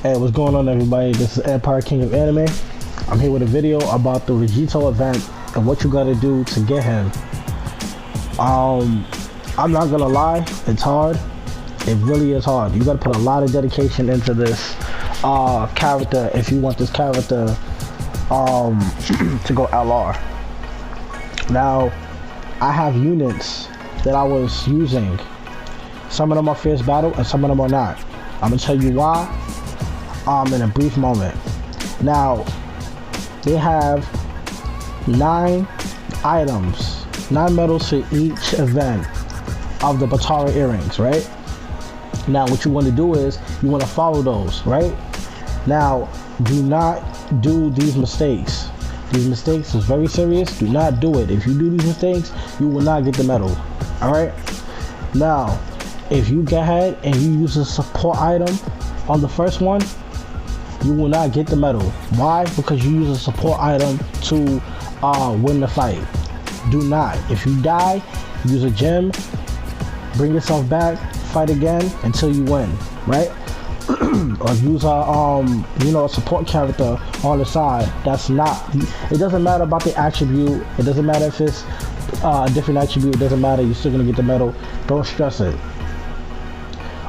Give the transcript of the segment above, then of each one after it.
Hey, what's going on, everybody? This is Empire King of Anime. I'm here with a video about the Vegito event and what you gotta do to get him. I'm not gonna lie, it's hard. It really is hard. You gotta put a lot of dedication into this character if you want this character to go LR. Now, I have units that I was using. Some of them are fierce battle and some of them are not. I'm gonna tell you why in a brief moment. Now, they have 9 items, 9 medals for each event of the potara earrings, right? Now, what you want to do is you want to follow those, right? Now, do not do these mistakes. These mistakes is very serious. Do not do it. If you do these mistakes, you will not get the medal. All right. Now, if you go ahead and you use a support item on the first one, you will not get the medal. Why? Because you use a support item to win the fight. Do not. If you die, use a gem, bring yourself back, fight again until you win, right? Or use a support character on the side. That's not. It doesn't matter about the attribute. It doesn't matter if it's a different attribute. It doesn't matter. You're still gonna get the medal. Don't stress it.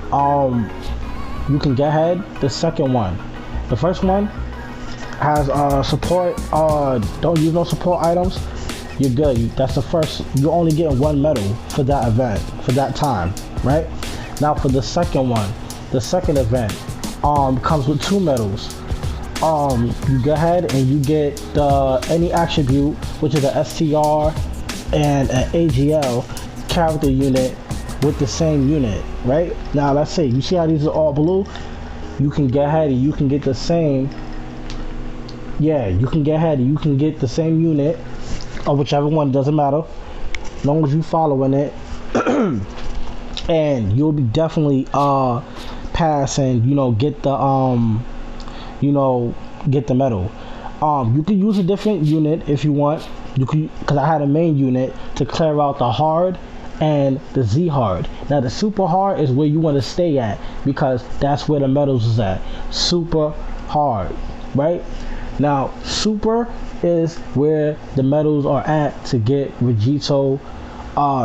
You can get ahead. The second one. The first one has support. Don't use no support items. You're good. That's the first. You're only getting 1 medal for that event, for that time, right? Now for the second one, the second event comes with 2 medals. You go ahead and you get any attribute, which is an STR and an AGL character unit with the same unit, right? Now let's say you see how these are all blue. You can get ahead and you can get the same. Yeah, you can get ahead and you can get the same unit, or whichever one, doesn't matter, as long as you following it, and you'll be definitely pass and get the get the medal. You can use a different unit if you want. You can, because I had a main unit to clear out the hard and the Z hard. Now the super hard is where you want to stay at, because that's where the medals is at. Super hard, right? Now super is where the medals are at to get Vegito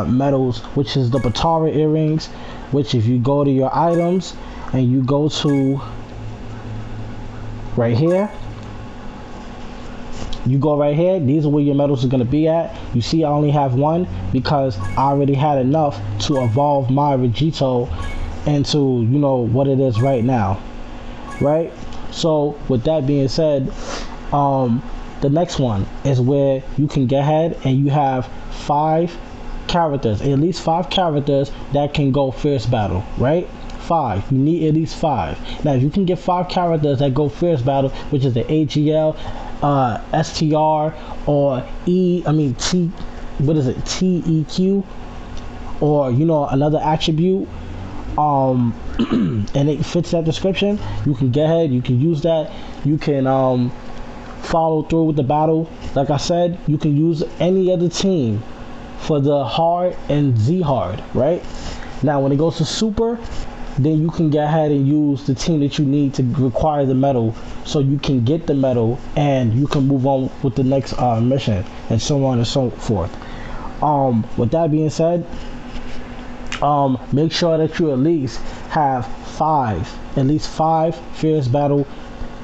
medals, which is the potara earrings, which if you go to your items and you go to right here, you go right here, these are where your medals are going to be at. You see I only have 1 because I already had enough to evolve my Vegito into what it is right now, right? So with that being said, the next one is where you can get ahead and you have 5 characters, at least 5 characters that can go fierce battle, right? 5. You need at least 5. Now if you can get 5 characters that go fierce battle, which is the AGL, STR, or TEQ, or another attribute, and it fits that description, you can get ahead, you can use that, you can follow through with the battle. Like I said, you can use any other team for the hard and Z hard, right? Now when it goes to super, then you can get ahead and use the team that you need to require the medal, so you can get the medal and you can move on with the next mission, and so on and so forth. With that being said, make sure that you at least have 5 fierce battle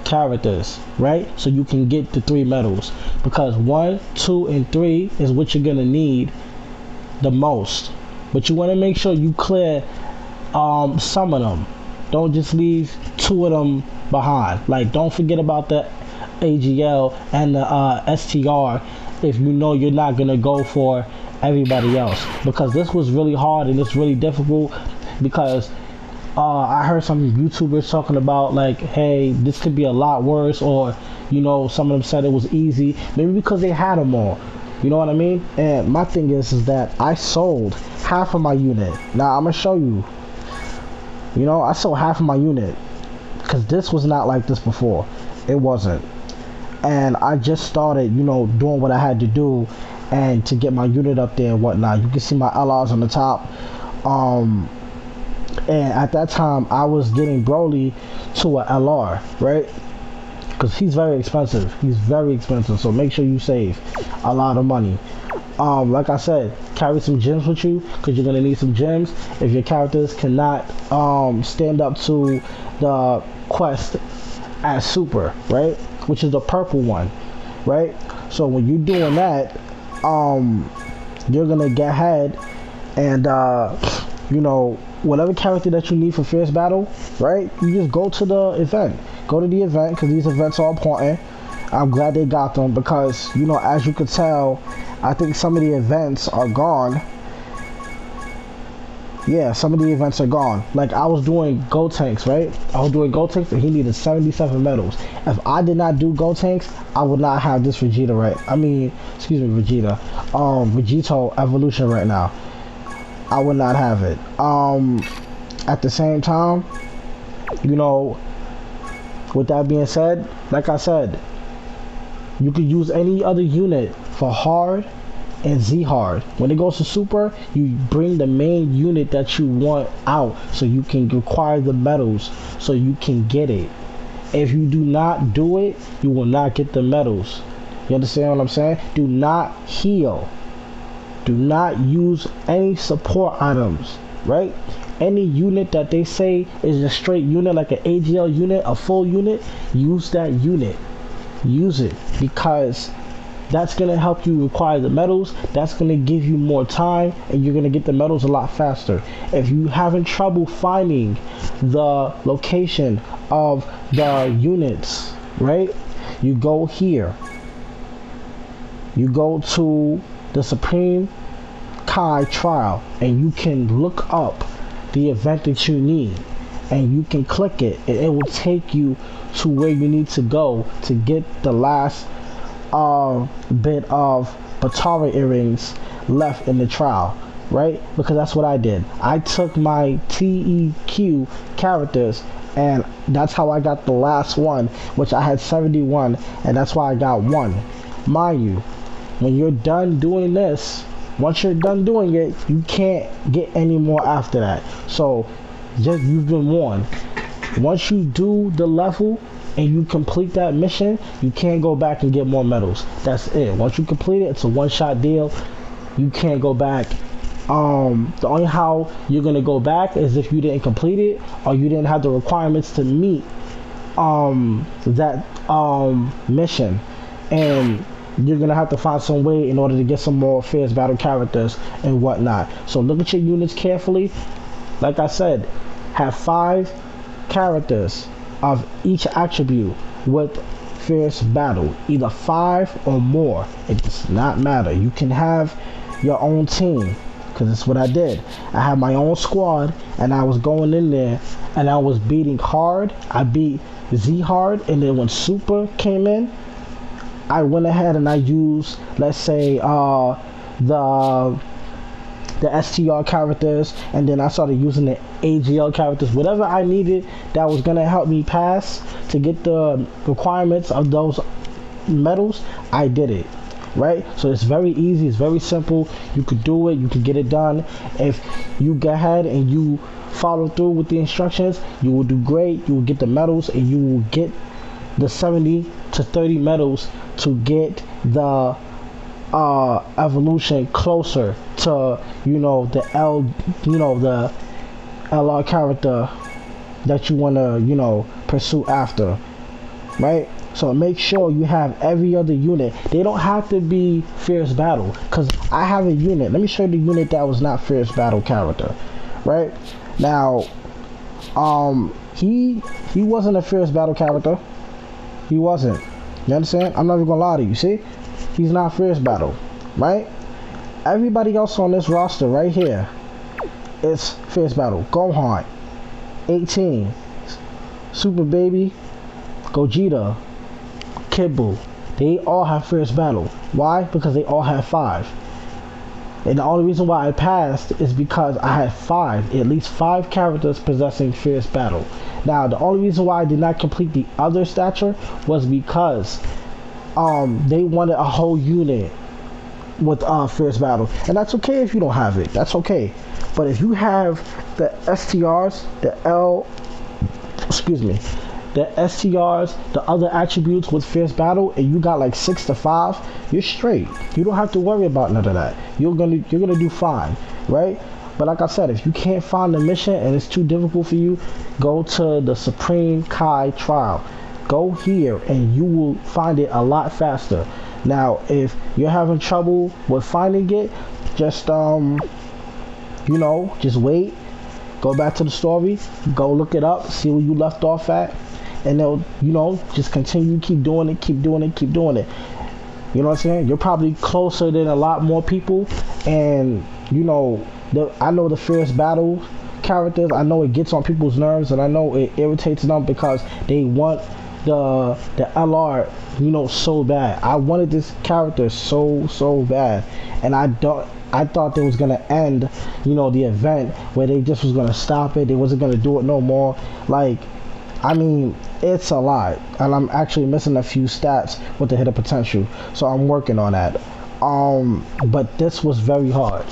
characters, right? So you can get the 3 medals, because 1, 2, and 3 is what you're gonna need the most. But you want to make sure you clear some of them. Don't just leave 2 of them behind. Like, don't forget about the AGL and the STR if you know you're not gonna go for everybody else, because this was really hard and it's really difficult. Because I heard some YouTubers talking about, like, hey, this could be a lot worse, or some of them said it was easy, maybe because they had them all. You know what I mean? And my thing is that I sold half of my unit. Now I'm gonna show you. I sold half of my unit, because this was not like this before. It wasn't. And I just started, doing what I had to do and to get my unit up there and whatnot. You can see my LRs on the top. And at that time, I was getting Broly to a LR, right? Because he's very expensive. He's very expensive. So make sure you save a lot of money. Like I said, carry some gems with you because you're gonna need some gems if your characters cannot stand up to the quest as super, right? Which is the purple one, right? So when you're doing that, you're gonna get ahead and you know, whatever character that you need for fierce battle, right? You just go to the event. Go to the event because these events are important. I'm glad they got them because, you know, as you could tell, I think some of the events are gone. Yeah, some of the events are gone. Like I was doing Go Tanks, right? I was doing Go Tanks and he needed 77 medals. If I did not do Go Tanks, I would not have this Vegeta right. I mean, excuse me, Vegeta. Vegito evolution right now. I would not have it. At the same time, you know, with that being said, like I said, you could use any other unit for hard and Z hard. When it goes to super, you bring the main unit that you want out so you can acquire the medals so you can get it. If you do not do it, you will not get the medals. You understand what I'm saying? Do not heal. Do not use any support items, right? Any unit that they say is a straight unit, like an AGL unit, a full unit, use that unit. Use it because that's going to help you acquire the medals. That's going to give you more time and you're going to get the medals a lot faster. If you having trouble finding the location of the units, right? You go here. You go to the Supreme Kai trial and you can look up the event that you need and you can click it and it will take you to where you need to go to get the last bit of potara earrings left in the trial, right? Because that's what I did. I took my TEQ characters and that's how I got the last one, which I had 71, and that's why I got one. Mind you, when you're done doing this, once you're done doing it, you can't get any more after that. So just, you've been warned. Once you do the level and you complete that mission, you can't go back and get more medals. That's it. Once you complete it, it's a one-shot deal. You can't go back. The only how you're gonna go back is if you didn't complete it or you didn't have the requirements to meet that mission, and you're gonna have to find some way in order to get some more fierce battle characters and whatnot. So look at your units carefully. Like I said, have 5 characters of each attribute with fierce battle, either 5 or more. It does not matter. You can have your own team, because that's what I did. I had my own squad and I was going in there and I was beating hard. I beat Z hard, and then when super came in, I went ahead and I used, let's say, the STR characters, and then I started using the AGL characters. Whatever I needed that was gonna help me pass to get the requirements of those medals, I did it. Right? So it's very easy, it's very simple. You could do it, you could get it done. If you go ahead and you follow through with the instructions, you will do great. You will get the medals and you will get the 70 to 30 medals to get the evolution closer to, you know, the the LR character that you want to, you know, pursue after, right? So make sure you have every other unit. They don't have to be fierce battle, because I have a unit. Let me show you the unit that was not fierce battle character, right? Now, he wasn't a fierce battle character. He wasn't. You understand? I'm not even gonna lie to you. See? He's not fierce battle, right? Everybody else on this roster right here is fierce battle. Gohan, 18, Super Baby, Gogeta, Kid Buu. They all have fierce battle. Why? Because they all have 5. And the only reason why I passed is because I had 5, at least 5 characters possessing fierce battle. Now, the only reason why I did not complete the other stature was because they wanted a whole unit with Fierce Battle, and that's okay if you don't have it. That's okay. But if you have the STRs, the STRs, the other attributes with Fierce Battle, and you got like 6 to 5, you're straight. You don't have to worry about none of that. You're gonna do fine, right? But like I said, if you can't find the mission and it's too difficult for you, go to the Supreme Kai trial. Go here and you will find it a lot faster. Now, if you're having trouble with finding it, just just wait. Go back to the story. Go look it up. See where you left off at, and they'll just continue. Keep doing it. Keep doing it. Keep doing it. You know what I'm saying? You're probably closer than a lot more people, and I know the Fierce Battle characters. I know it gets on people's nerves, and I know it irritates them because they want the LR, so bad. I wanted this character so bad, and I thought they was gonna end, the event where they just was gonna stop it. They wasn't gonna do it no more. Like, I mean, it's a lot, and I'm actually missing a few stats with the hidden potential, so I'm working on that. But this was very hard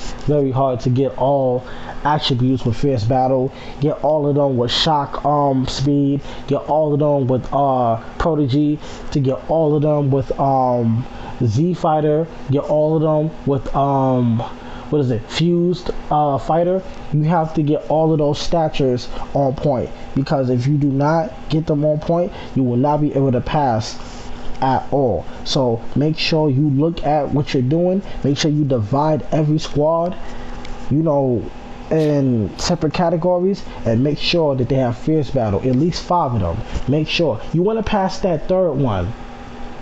to get all attributes with Fierce Battle, get all of them with shock speed, get all of them with prodigy, to get all of them with Z fighter, get all of them with fused fighter. You have to get all of those statures on point, because if you do not get them on point, you will not be able to pass at all. So make sure you look at what you're doing. Make sure you divide every squad, in separate categories, and make sure that they have Fierce Battle, at least 5 of them. Make sure you want to pass that third one.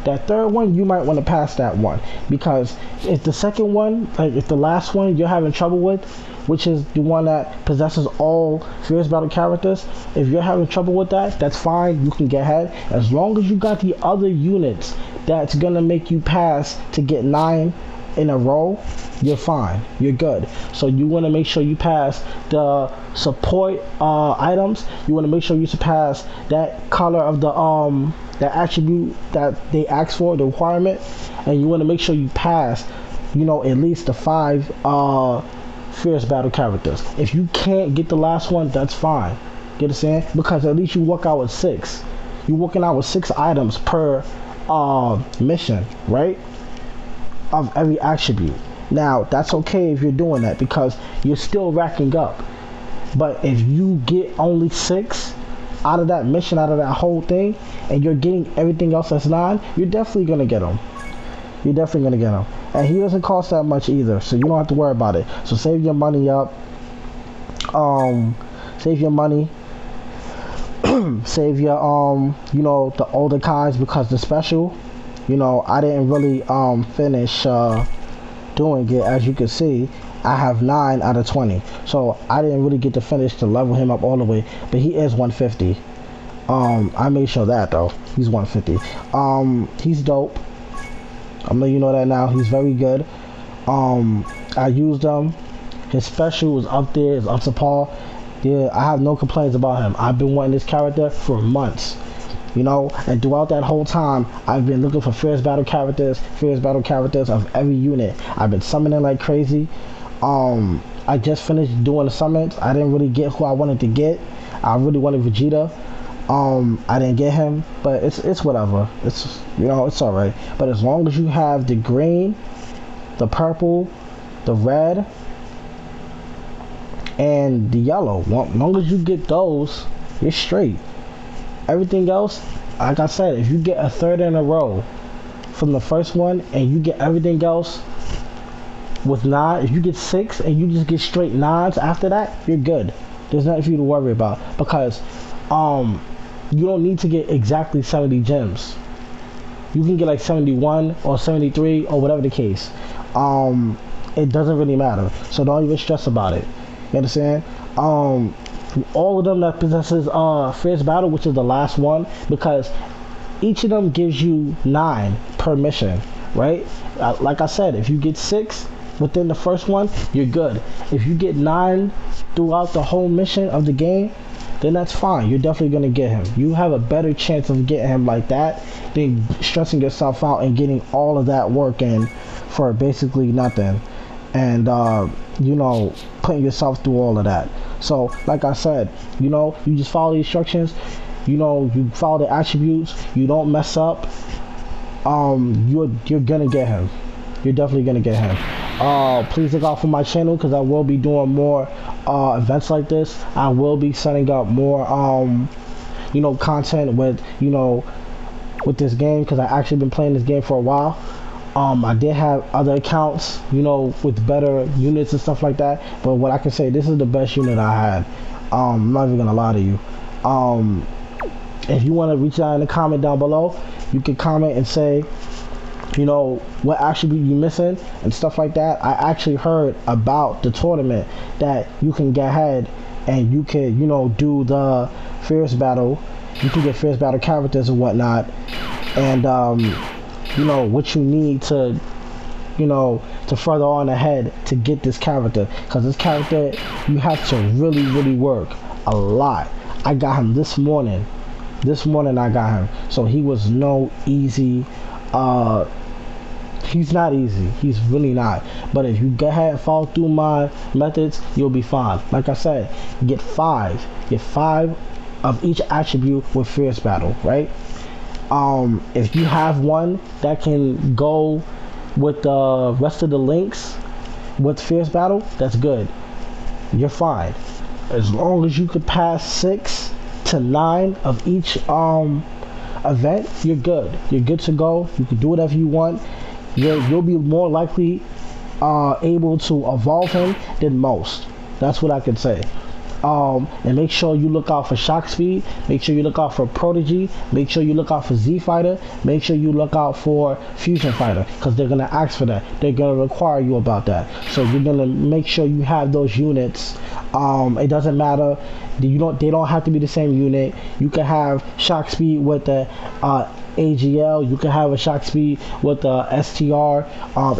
That third one, you might want to pass that one, because if the second one, like if the last one you're having trouble with, which is the one that possesses all Fierce Battle characters, if you're having trouble with that, that's fine. You can get ahead. As long as you got the other units that's gonna make you pass to get 9 in a row, you're fine. You're good. So you want to make sure you pass the support items. You want to make sure you surpass that color of the that attribute that they ask for, the requirement, and you want to make sure you pass, at least the 5 Fierce Battle characters. If you can't get the last one, that's fine. Get what I'm saying? Because at least you walk out with 6. You're walking out with 6 items per mission, right? Of every attribute. Now, that's okay if you're doing that, because you're still racking up. But if you get only 6 out of that mission, out of that whole thing, and you're getting everything else that's 9, you're definitely gonna get them. You're definitely gonna get him, and he doesn't cost that much either, so you don't have to worry about it. So save your money up. Save your money. Save your the older kinds, because the special, I didn't really finish doing it. As you can see, I have 9 out of 20, so I didn't really get to finish to level him up all the way, but he is 150. I made sure that though, he's 150. He's dope. I'm letting you know that now. He's very good. I used him. His special was up there. It's up to par. Yeah, I have no complaints about him. I've been wanting this character for months, and throughout that whole time, I've been looking for Fierce Battle characters of every unit. I've been summoning like crazy. I just finished doing the summons. I didn't really get who I wanted to get. I really wanted Vegeta. I didn't get him, but it's whatever. It's it's alright. But as long as you have the green, the purple, the red, and the yellow, as long as you get those, you're straight. Everything else, like I said, if you get a 3rd in a row from the first one, and you get everything else with 9, if you get 6 and you just get straight 9s after that, you're good. There's nothing for you to worry about, because you don't need to get exactly 70 gems. You can get like 71 or 73 or whatever the case. It doesn't really matter, so don't even stress about it. You understand? All of them that possesses Fierce Battle, which is the last one, because each of them gives you 9 per mission, right? Like I said, if you get 6 within the first one, you're good. If you get 9 throughout the whole mission of the game, then that's fine. You're definitely gonna get him. You have a better chance of getting him like that than stressing yourself out and getting all of that work in for basically nothing, and you know, putting yourself through all of that. So like I said, you know, you just follow the instructions, you know, you follow the attributes, you don't mess up, you're gonna get him. You're definitely gonna get him. Please look out for my channel, because I will be doing more events like this. I will be setting up more you know, content with, you know, with this game, because I actually been playing this game for a while. I did have other accounts, you know, with better units and stuff like that, but what I can say, this is the best unit I had. I'm not even gonna lie to you. If you want to reach out in the comment down below, you can comment and say, you know, what attribute you missing and stuff like that. I actually heard about the tournament that you can get ahead and you can, you know, do the fierce battle. You can get fierce battle characters and whatnot, and you know, what you need to, you know, to further on ahead to get this character, because this character you have to really work a lot. I got him this morning. I got him, so he was no easy. He's not easy. He's really not. But if you go ahead and follow through my methods, you'll be fine. Like I said, get five of each attribute with fierce battle, right? If you have one that can go with the rest of the links with fierce battle, that's good. You're fine. As long as you could pass 6 to 9 of each event, you're good. You're good to go. You can do whatever you want. You'll be more likely able to evolve him than most. That's what I could say. And make sure you look out for shock speed. Make sure you look out for prodigy. Make sure you look out for Z fighter. Make sure you look out for fusion fighter, because they're gonna ask for that. They're gonna require you about that. So you're gonna make sure you have those units. It doesn't matter. They don't have to be the same unit. You can have shock speed with the AGL. You can have a shock speed with the STR.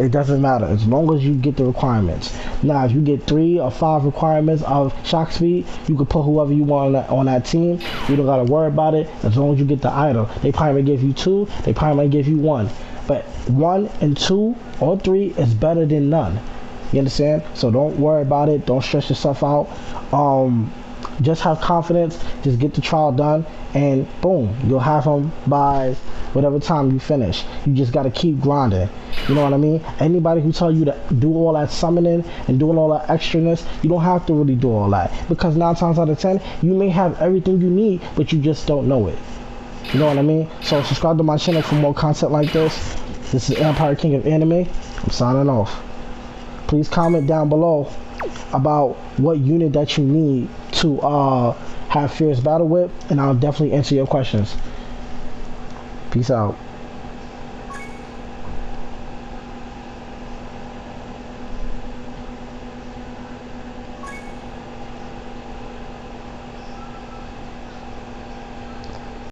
It doesn't matter as long as you get the requirements. Now, if you get 3 or 5 requirements of shock speed, you can put whoever you want on that team. You don't gotta worry about it as long as you get the item. They probably might give you 2. They probably might give you 1. But 1 and 2 or 3 is better than none. You understand? So don't worry about it. Don't stress yourself out. Just have confidence. Just get the trial done, and boom, you'll have him by whatever time you finish. You just got to keep grinding. You know what I mean? Anybody who tell you to do all that summoning and doing all that extraness, you don't have to really do all that, because 9 times out of 10, you may have everything you need, but you just don't know it. You know what I mean? So subscribe to my channel for more content like this. This is Empire King of Anime. I'm signing off. Please comment down below about what unit that you need to have fierce battle with, and I'll definitely answer your questions. Peace out.